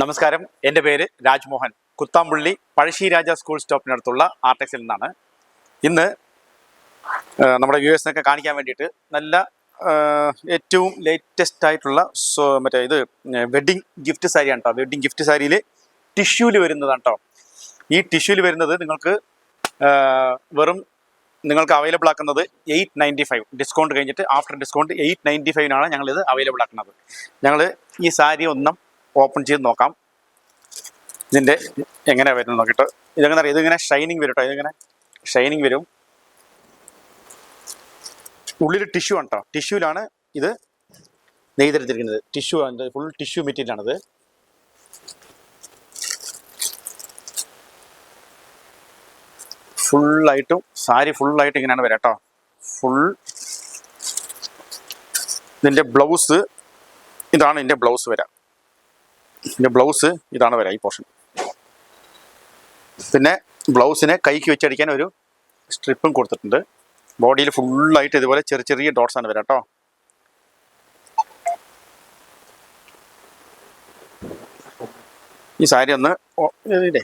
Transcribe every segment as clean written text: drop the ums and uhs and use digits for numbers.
നമസ്കാരം, എൻ്റെ പേര് രാജ്മോഹൻ. കുത്താമ്പുള്ളി പഴശ്ശിരാജ സ്കൂൾ സ്റ്റോപ്പിനടുത്തുള്ള ആർടെക്സിൽ നിന്നാണ്. ഇന്ന് നമ്മുടെ വ്യൂവേഴ്സിനൊക്കെ കാണിക്കാൻ വേണ്ടിയിട്ട് നല്ല ഏറ്റവും ലേറ്റസ്റ്റ് ആയിട്ടുള്ള മറ്റേ ഇത് വെഡ്ഡിങ് ഗിഫ്റ്റ് സാരിയാണ് കേട്ടോ. വെഡ്ഡിങ് ഗിഫ്റ്റ് സാരിയിൽ ടിഷ്യൂല് വരുന്നതാണ് കേട്ടോ. ഈ ടിഷ്യൂല് വരുന്നത് നിങ്ങൾക്ക് അവൈലബിൾ ആക്കുന്നത് 895 ഡിസ്കൗണ്ട് കഴിഞ്ഞിട്ട്. ആഫ്റ്റർ ഡിസ്കൗണ്ട് 895 ഞങ്ങളിത് അവൈലബിൾ ആക്കുന്നത്. ഞങ്ങൾ ഈ സാരി ഒന്നും ഓപ്പൺ ചെയ്ത് നോക്കാം, ഇതിൻ്റെ എങ്ങനെയാണ് വരുന്നത് നോക്കിയിട്ട്. ഇതെങ്ങനെ അറിയാം, ഇതിങ്ങനെ ഷൈനിങ് വരും കേട്ടോ. ഇതിങ്ങനെ ഷൈനിങ് വരും. ഉള്ളിൽ ടിഷ്യൂ ആണ് കേട്ടോ. ടിഷ്യൂലാണ് ഇത് നെയ്തെടുത്തിരിക്കുന്നത്. ടിഷ്യൂ ആണ്, ഫുൾ ടിഷ്യൂ മെറ്റീരിയലാണിത്. ഫുള്ളായിട്ടും സാരി ഫുള്ളായിട്ട് ഇങ്ങനെയാണ് വരാം കേട്ടോ. ഇതിൻ്റെ ബ്ലൗസ് ഇതാണ്. ഇതിൻ്റെ ബ്ലൗസ് വരാം. ഇതിൻ്റെ ബ്ലൗസ് ഇതാണ് വരാം, ഈ പോർഷൻ. പിന്നെ ബ്ലൗസിനെ കൈക്ക് വെച്ചടിക്കാൻ ഒരു സ്ട്രിപ്പും കൊടുത്തിട്ടുണ്ട്. ബോഡിയിൽ ഫുള്ളായിട്ട് ഇതുപോലെ ചെറിയ ചെറിയ ഡോട്ട്സ് ആണ് വരാം കേട്ടോ. ഈ സാരി ഒന്ന് ഇതിൻ്റെ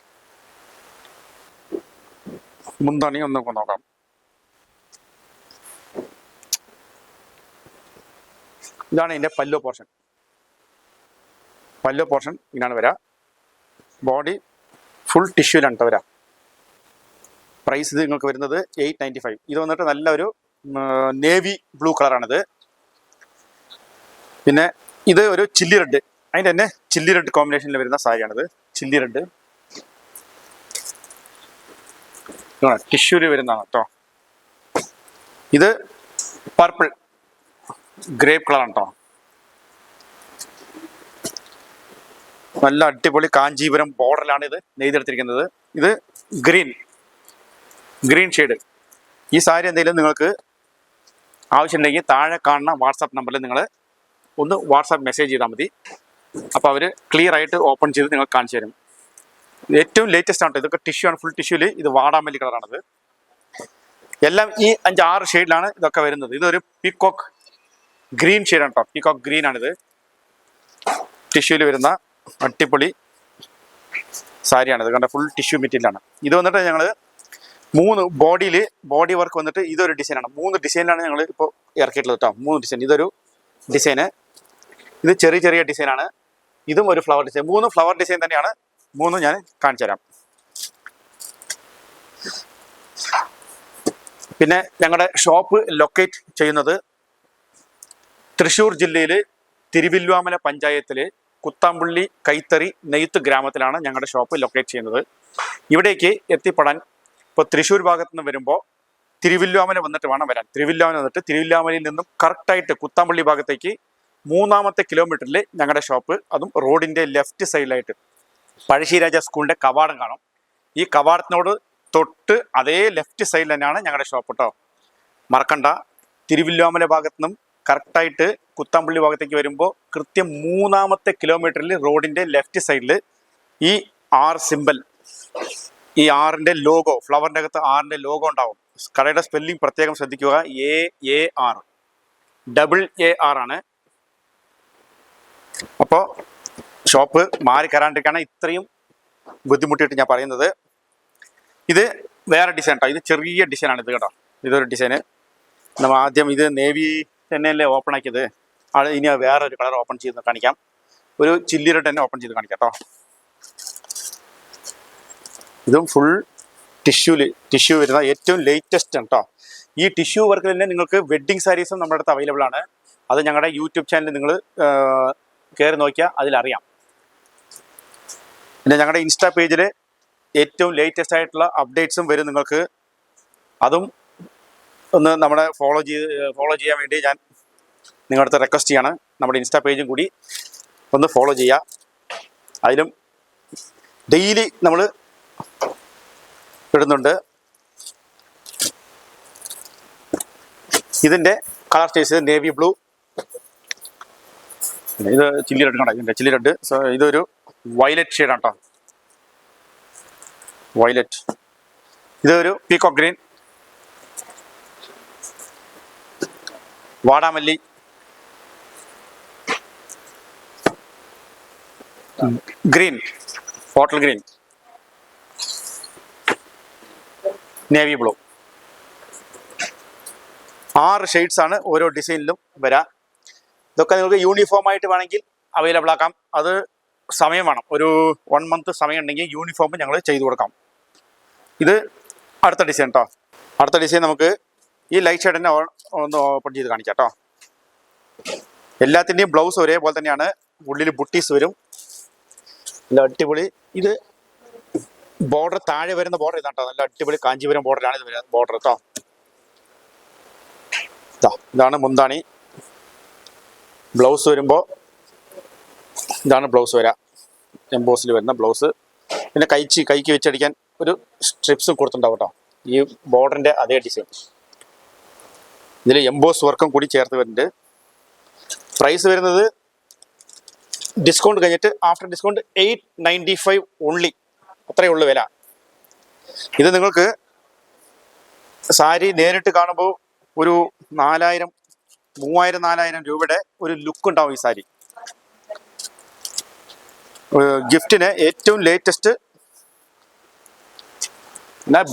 മുന്താണി ഒന്ന് നോക്കാം. ഇതാണ് ഇതിൻ്റെ പല്ലോ പോർഷൻ. പല്ലോ പോർഷൻ ഇങ്ങനെയാണ് വരാം. ബോഡി ഫുൾ ടിഷ്യൂലാണ് കേട്ടോ വരാം. പ്രൈസ് ഇത് നിങ്ങൾക്ക് വരുന്നത് 895. ഇത് വന്നിട്ട് നല്ലൊരു നേവി ബ്ലൂ കളറാണിത്. പിന്നെ ഇത് ഒരു ചില്ലി റെഡ്, അതിൻ്റെ തന്നെ ചില്ലി റെഡ് കോമ്പിനേഷനിൽ വരുന്ന സാരിയാണിത്. ചില്ലി റെഡ് ടിഷ്യൂല് വരുന്നതാണ് കേട്ടോ. ഇത് പർപ്പിൾ ഗ്രേപ്പ് കളറാണ് കേട്ടോ. നല്ല അടിപൊളി കാഞ്ചീപുരം ബോർഡറിലാണ് ഇത് നെയ്തെടുത്തിരിക്കുന്നത്. ഇത് ഗ്രീൻ ഷെയ്ഡ്. ഈ സാരി എന്തെങ്കിലും നിങ്ങൾക്ക് ആവശ്യമുണ്ടെങ്കിൽ താഴെ കാണുന്ന വാട്സാപ്പ് നമ്പറിൽ നിങ്ങൾ ഒന്ന് വാട്സാപ്പ് മെസ്സേജ് ചെയ്താൽ മതി. അപ്പോൾ അവർ ക്ലിയർ ആയിട്ട് ഓപ്പൺ ചെയ്ത് നിങ്ങൾക്ക് കാണിച്ചു തരും. ഏറ്റവും ലേറ്റസ്റ്റ് ആണ്. ഇതൊക്കെ ടിഷ്യൂ ആണ്, ഫുൾ ടിഷ്യൂല്. ഇത് വാടാമല്ലി കളറാണിത്. എല്ലാം ഈ 5-6 ഷെയ്ഡിലാണ് ഇതൊക്കെ വരുന്നത്. ഇതൊരു പീക്കോക്ക് ഗ്രീൻ ഷെയ്ഡാണ് കേട്ടോ. പീക്കോക്ക് ഗ്രീൻ ആണിത്. ടിഷ്യൂല് വരുന്ന അടിപൊളി സാരിയാണിത്. കണ്ട ഫുൾ ടിഷ്യൂ മെറ്റീരിയലാണ്. ഇത് വന്നിട്ട് ഞങ്ങൾ 3 ബോഡി വർക്ക് വന്നിട്ട് ഇതൊരു ഡിസൈനാണ്. 3 ഡിസൈനിലാണ് ഞങ്ങൾ ഇപ്പോൾ ഇറക്കിയിട്ടുള്ളത് കേട്ടോ. 3 ഡിസൈൻ. ഇതൊരു ഡിസൈന്, ഇത് ചെറിയ ചെറിയ ഡിസൈനാണ്. ഇതും ഒരു ഫ്ലവർ ഡിസൈൻ. 3 ഫ്ലവർ ഡിസൈൻ തന്നെയാണ്. 3 ഞാൻ കാണിച്ചു തരാം. പിന്നെ ഞങ്ങളുടെ ഷോപ്പ് ലൊക്കേറ്റ് ചെയ്യുന്നത് തൃശ്ശൂർ ജില്ലയിൽ തിരുവില്വാമല പഞ്ചായത്തിൽ കുത്താമ്പുള്ളി കൈത്തറി നെയ്ത്ത് ഗ്രാമത്തിലാണ് ഞങ്ങളുടെ ഷോപ്പ് ലൊക്കേറ്റ് ചെയ്യുന്നത്. ഇവിടേക്ക് എത്തിപ്പെടാൻ ഇപ്പോൾ തൃശ്ശൂർ ഭാഗത്ത് നിന്ന് വരുമ്പോൾ തിരുവില്വാമല വന്നിട്ട് വേണം വരാൻ. തിരുവില്വാമലയിൽ നിന്നും കറക്റ്റായിട്ട് കുത്താമ്പുള്ളി ഭാഗത്തേക്ക് 3ാമത്തെ കിലോമീറ്ററിൽ ഞങ്ങളുടെ ഷോപ്പ്. അതും റോഡിൻ്റെ ലെഫ്റ്റ് സൈഡിലായിട്ട് പഴശ്ശിരാജ സ്കൂളിൻ്റെ കവാടം കാണും. ഈ കവാടത്തിനോട് തൊട്ട് അതേ ലെഫ്റ്റ് സൈഡിൽ തന്നെയാണ് ഞങ്ങളുടെ ഷോപ്പ് കേട്ടോ. മറക്കണ്ട. തിരുവില്വാമല ഭാഗത്തു നിന്നും കറക്റ്റായിട്ട് കുത്താമ്പുള്ളി ഭാഗത്തേക്ക് വരുമ്പോൾ കൃത്യം 3ാമത്തെ കിലോമീറ്ററിൽ റോഡിൻ്റെ ലെഫ്റ്റ് സൈഡിൽ ഈ സിമ്പൽ, ഈ ആറിൻ്റെ ലോഗോ, ഫ്ലവറിൻ്റെ അകത്ത് ആറിൻ്റെ ലോഗോ ഉണ്ടാവും. കടയുടെ സ്പെല്ലിംഗ് പ്രത്യേകം ശ്രദ്ധിക്കുക. AAR ആണ്. അപ്പോൾ ഷോപ്പ് മാറി കയറാണ്ടിരിക്കുകയാണ് ഇത്രയും ബുദ്ധിമുട്ടിയിട്ട് ഞാൻ പറയുന്നത്. ഇത് വേറെ ഡിസൈൻ കേട്ടോ. ഇത് ചെറിയ ഡിസൈനാണ് ഇത് കേട്ടോ. ഇതൊരു ഡിസൈന്. നമ്മൾ ആദ്യം ഇത് നേവി തന്നെയല്ലേ ഓപ്പൺ ആക്കിയത്. ഇനി വേറൊരു കളർ ഓപ്പൺ ചെയ്ത് കാണിക്കാം. ഒരു ചില്ലി റെഡ് തന്നെ ഓപ്പൺ ചെയ്ത് കാണിക്കാം കേട്ടോ. ഇതും ഫുൾ ടിഷ്യൂ വരുന്ന ഏറ്റവും ലേറ്റസ്റ്റ് ആണ് കേട്ടോ. ഈ ടിഷ്യൂ വർക്കിൽ തന്നെ നിങ്ങൾക്ക് വെഡ്ഡിങ് സാരീസും നമ്മുടെ അടുത്ത് അവൈലബിൾ ആണ്. അത് ഞങ്ങളുടെ യൂട്യൂബ് ചാനലിൽ നിങ്ങൾ കയറി നോക്കിയാൽ അതിലറിയാം. പിന്നെ ഞങ്ങളുടെ ഇൻസ്റ്റാ പേജിൽ ഏറ്റവും ലേറ്റസ്റ്റ് ആയിട്ടുള്ള അപ്ഡേറ്റ്സും വരും നിങ്ങൾക്ക്. അതും ഒന്ന് നമ്മളെ ഫോളോ ചെയ്യാൻ വേണ്ടി ഞാൻ നിങ്ങളുടെ അടുത്ത് റിക്വസ്റ്റ് ചെയ്യാണ്. നമ്മുടെ ഇൻസ്റ്റാ പേജും കൂടി ഒന്ന് ഫോളോ ചെയ്യുക. അതിലും ഡെയിലി നമ്മൾ ഇടുന്നുണ്ട്. ഇതിൻ്റെ കളർ സ്റ്റേസ് നേവി ബ്ലൂ, ഇത് ചില്ലി റെഡ് കണ്ടോ. ഇതിൻ്റെ ചില്ലി റെഡ്. ഇതൊരു വയലറ്റ് ഷെയ്ഡാണ് കേട്ടോ. വയലറ്റ്. ഇതൊരു പീക്കോക്ക് ഗ്രീൻ, വാടാമല്ലി, green, bottle green, navy blue. 6 shades ആണ് ഓരോ ഡിസൈനിലും വരാം. ഇതൊക്കെ നിങ്ങൾക്ക് യൂണിഫോം ആയിട്ട് വേണമെങ്കിൽ അവൈലബിൾ ആക്കാം. അത് സമയം വേണം, ഒരു 1 മന്ത് സമയം ഉണ്ടെങ്കിൽ യൂണിഫോം ഞങ്ങൾ ചെയ്തു കൊടുക്കാം. ഇത് അടുത്ത ഡിസൈൻ കേട്ടോ. അടുത്ത ഡിസൈൻ നമുക്ക് ഈ ലൈറ്റ് ഷെയ്ഡ് തന്നെ ഒന്ന് ഓപ്പൺ ചെയ്ത് കാണിക്കാം കേട്ടോ. എല്ലാത്തിൻ്റെയും ബ്ലൗസ് ഒരേപോലെ തന്നെയാണ്, ഉള്ളിൽ ബുട്ടീസ് വരും, നല്ല അടിപൊളി. ഇത് ബോർഡർ താഴെ വരുന്ന ബോർഡർ ഇതാണ് കേട്ടോ, നല്ല അടിപൊളി കാഞ്ചീപുരം ബോർഡറാണ് ഇത് വരുന്നത് ബോർഡർ കേട്ടോ. ഇതാണ് മുന്താണി. ബ്ലൗസ് വരുമ്പോൾ ഇതാണ് ബ്ലൗസ് വരാം, എംബോസിൽ വരുന്ന ബ്ലൗസ്. പിന്നെ കൈക്ക് വെച്ചടിക്കാൻ ഒരു സ്ട്രിപ്സും കൊടുത്തിട്ടുണ്ടാവും കേട്ടോ, ഈ ബോർഡറിൻ്റെ അതേ ഡിസൈൻ. ഇതിൽ എംബോസ് വർക്കും കൂടി ചേർത്ത് വരുന്നുണ്ട്. പ്രൈസ് വരുന്നത് ഡിസ്കൗണ്ട് കഴിഞ്ഞിട്ട് ആഫ്റ്റർ ഡിസ്കൗണ്ട് 895 ഓൺലി, അത്രയേ ഉള്ളൂ വില. ഇത് നിങ്ങൾക്ക് സാരി നേരിട്ട് കാണുമ്പോൾ ഒരു 3000-4000 രൂപയുടെ ഒരു ലുക്ക് ഉണ്ടാവും ഈ സാരി. ഗിഫ്റ്റിന് ഏറ്റവും ലേറ്റസ്റ്റ്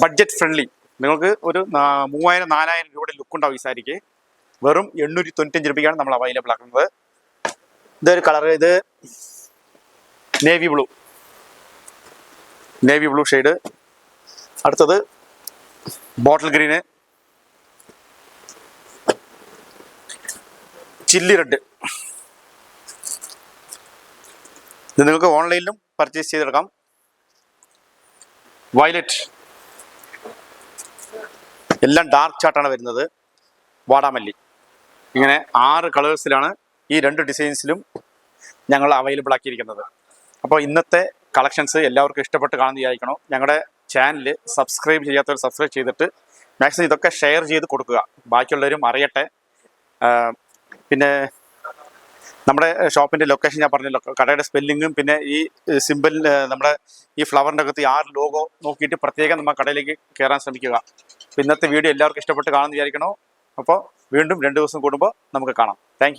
ബഡ്ജറ്റ് ഫ്രണ്ട്ലി, നിങ്ങൾക്ക് ഒരു 3000-4000 രൂപയുടെ ലുക്ക് ഉണ്ടാവും ഈ സാരിക്ക്. വെറും 895 രൂപയ്ക്കാണ് നമ്മൾ അവൈലബിൾ ആക്കുന്നത്. ഇതൊരു കളർ, ഇത് നേവി ബ്ലൂ ഷെയ്ഡ്. അടുത്തത് ബോട്ടിൽ ഗ്രീന്, ചില്ലി റെഡ്. ഇത് നിങ്ങൾക്ക് ഓൺലൈനിലും പർച്ചേസ് ചെയ്തെടുക്കാം. വയലറ്റ്, എല്ലാം ഡാർക്ക് ചാർട്ടാണ് വരുന്നത്. വാടാമല്ലി. ഇങ്ങനെ 6 കളേഴ്സിലാണ് ഈ 2 ഡിസൈൻസിലും ഞങ്ങൾ അവൈലബിൾ ആക്കിയിരിക്കുന്നത്. അപ്പോൾ ഇന്നത്തെ കളക്ഷൻസ് എല്ലാവർക്കും ഇഷ്ടപ്പെട്ട് കാണുന്ന വിചാരിക്കണം. ഞങ്ങളുടെ ചാനൽ സബ്സ്ക്രൈബ് ചെയ്യാത്തവർ സബ്സ്ക്രൈബ് ചെയ്തിട്ട് മാക്സിമം ഇതൊക്കെ ഷെയർ ചെയ്ത് കൊടുക്കുക, ബാക്കിയുള്ളവരും അറിയട്ടെ. പിന്നെ നമ്മുടെ ഷോപ്പിൻ്റെ ലൊക്കേഷൻ ഞാൻ പറഞ്ഞല്ലോ, കടയുടെ സ്പെല്ലിങ്ങും പിന്നെ ഈ സിമ്പിൾ നമ്മുടെ ഈ ഫ്ലവറിൻ്റെ അകത്ത് 6 ലോഗോ നോക്കിയിട്ട് പ്രത്യേകം നമ്മൾ കടയിലേക്ക് കയറാൻ ശ്രമിക്കുക. അപ്പോൾ ഇന്നത്തെ വീഡിയോ എല്ലാവർക്കും ഇഷ്ടപ്പെട്ട് കാണുമെന്ന് വിചാരിക്കണോ. അപ്പോൾ വീണ്ടും 2 ദിവസം കൂടുമ്പോൾ നമുക്ക് കാണാം. താങ്ക്